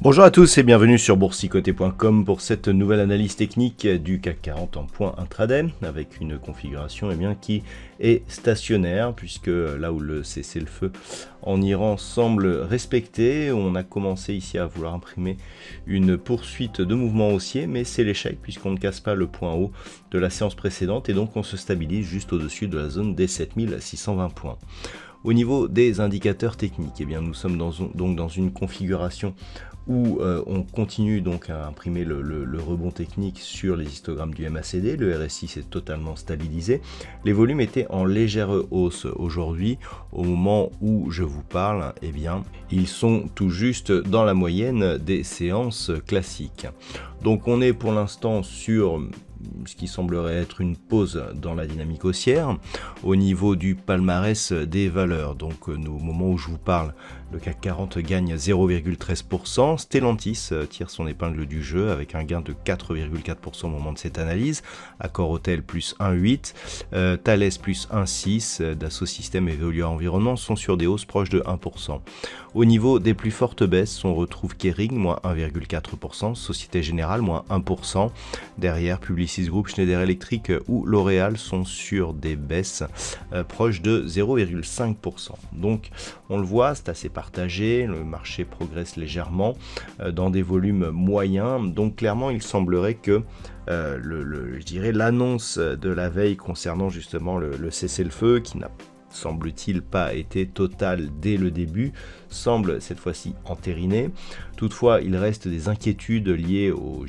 Bonjour à tous et bienvenue sur boursicoté.com pour cette nouvelle analyse technique du CAC 40 en point intraday avec une configuration qui est stationnaire puisque là où le cessez-le-feu en Iran semble respecté, on a commencé ici à vouloir imprimer une poursuite de mouvement haussier, mais c'est l'échec puisqu'on ne casse pas le point haut de la séance précédente et donc on se stabilise juste au-dessus de la zone des 7620 points. Au niveau des indicateurs techniques, nous sommes donc dans une configuration où on continue donc à imprimer le rebond technique sur les histogrammes du MACD, le RSI s'est totalement stabilisé, les volumes étaient en légère hausse aujourd'hui, au moment où je vous parle, ils sont tout juste dans la moyenne des séances classiques. Donc on est pour l'instant sur ce qui semblerait être une pause dans la dynamique haussière au niveau du palmarès des valeurs. Donc au moment où je vous parle, le CAC 40 gagne 0,13%, Stellantis tire son épingle du jeu avec un gain de 4,4% au moment de cette analyse, Accor Hotel plus 1,8%, Thales plus 1,6%, Dassault Systèmes et Veolia Environnement sont sur des hausses proches de 1%. Au niveau des plus fortes baisses, on retrouve Kering, moins 1,4%, Société Générale, moins 1%, derrière Publicis Groupe, Schneider Electric ou L'Oréal sont sur des baisses proches de 0,5%. Donc on le voit, c'est assez partagé, le marché progresse légèrement dans des volumes moyens, donc clairement il semblerait que l'annonce de la veille concernant justement le cessez-le-feu qui n'a semble-t-il pas été total dès le début, semble cette fois-ci entériné. Toutefois, il reste des inquiétudes liées aux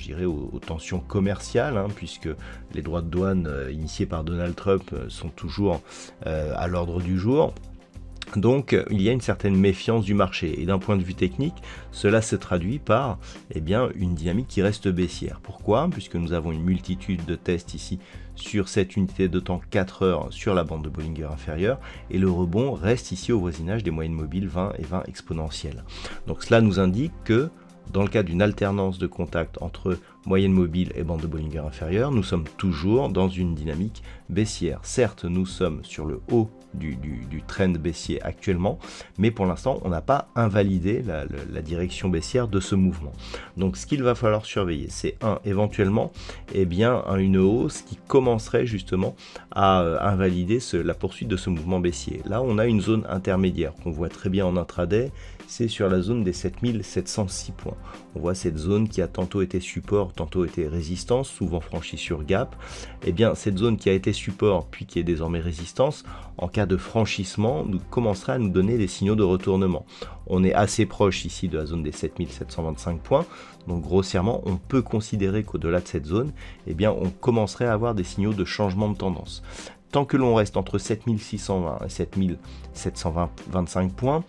tensions commerciales, puisque les droits de douane initiés par Donald Trump sont toujours à l'ordre du jour. Donc il y a une certaine méfiance du marché et d'un point de vue technique, cela se traduit par une dynamique qui reste baissière. Pourquoi? Puisque nous avons une multitude de tests ici sur cette unité de temps 4 heures sur la bande de Bollinger inférieure et le rebond reste ici au voisinage des moyennes mobiles 20 et 20 exponentielles. Donc cela nous indique que dans le cas d'une alternance de contact entre moyenne mobile et bande de Bollinger inférieure, nous sommes toujours dans une dynamique baissière. Certes, nous sommes sur le haut du trend baissier actuellement, mais pour l'instant, on n'a pas invalidé la direction baissière de ce mouvement. Donc, ce qu'il va falloir surveiller, c'est éventuellement, une hausse qui commencerait justement à invalider la poursuite de ce mouvement baissier. Là, on a une zone intermédiaire qu'on voit très bien en intraday, c'est sur la zone des 7706 points. On voit cette zone qui a tantôt été support, tantôt été résistance, souvent franchie sur gap. Cette zone qui a été support puis qui est désormais résistance, en cas de franchissement, commencerait à nous donner des signaux de retournement. On est assez proche ici de la zone des 7725 points, donc grossièrement, on peut considérer qu'au-delà de cette zone, on commencerait à avoir des signaux de changement de tendance. Tant que l'on reste entre 7620 et 7725 points,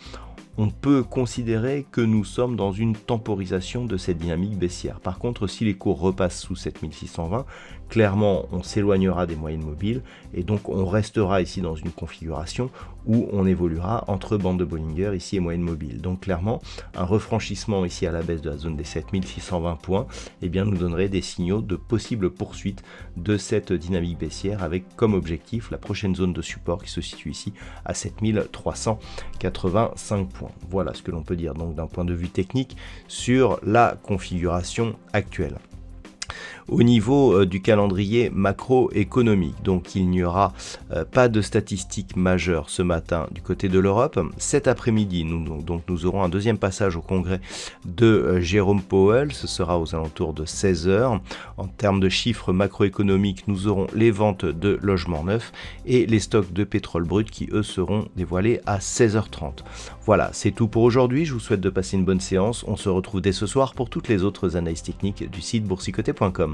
on peut considérer que nous sommes dans une temporisation de cette dynamique baissière. Par contre, si les cours repassent sous 7620, clairement, on s'éloignera des moyennes mobiles et donc on restera ici dans une configuration où on évoluera entre bande de Bollinger ici et moyenne mobile. Donc clairement, un refranchissement ici à la baisse de la zone des 7620 points, nous donnerait des signaux de possible poursuite de cette dynamique baissière avec comme objectif la prochaine zone de support qui se situe ici à 7385 points. Voilà ce que l'on peut dire donc d'un point de vue technique sur la configuration actuelle. Au niveau du calendrier macroéconomique, donc il n'y aura pas de statistiques majeures ce matin du côté de l'Europe. Cet après-midi, nous aurons un deuxième passage au congrès de Jérôme Powell, ce sera aux alentours de 16h. En termes de chiffres macroéconomiques, nous aurons les ventes de logements neufs et les stocks de pétrole brut qui eux seront dévoilés à 16h30. Voilà, c'est tout pour aujourd'hui, je vous souhaite de passer une bonne séance, on se retrouve dès ce soir pour toutes les autres analyses techniques du site boursicoté.com.